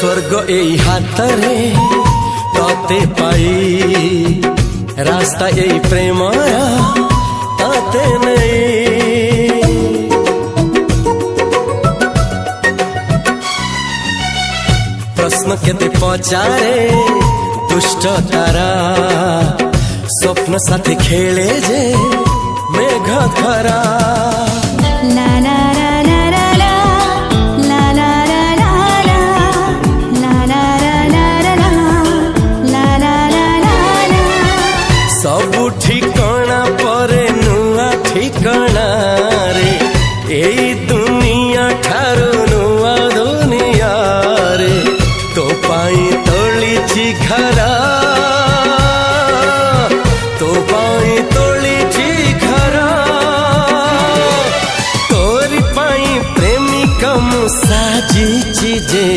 स्वर्ग एई हातरे तते पाई रास्ता एई प्रेमया तते नहीं। प्रश्न केते पचारे दुष्ट तारा स्वप्न साथी खेले जे मेघ खरा। सबु ठिकाना परे नुआ ठिकाना रे एई दुनिया ठारू नुआ दुनिया रे। तो पाई तोलिछि घरा तो पाई तोलिछि घरा तोरी पाई प्रेमिका मु साजिछि जे।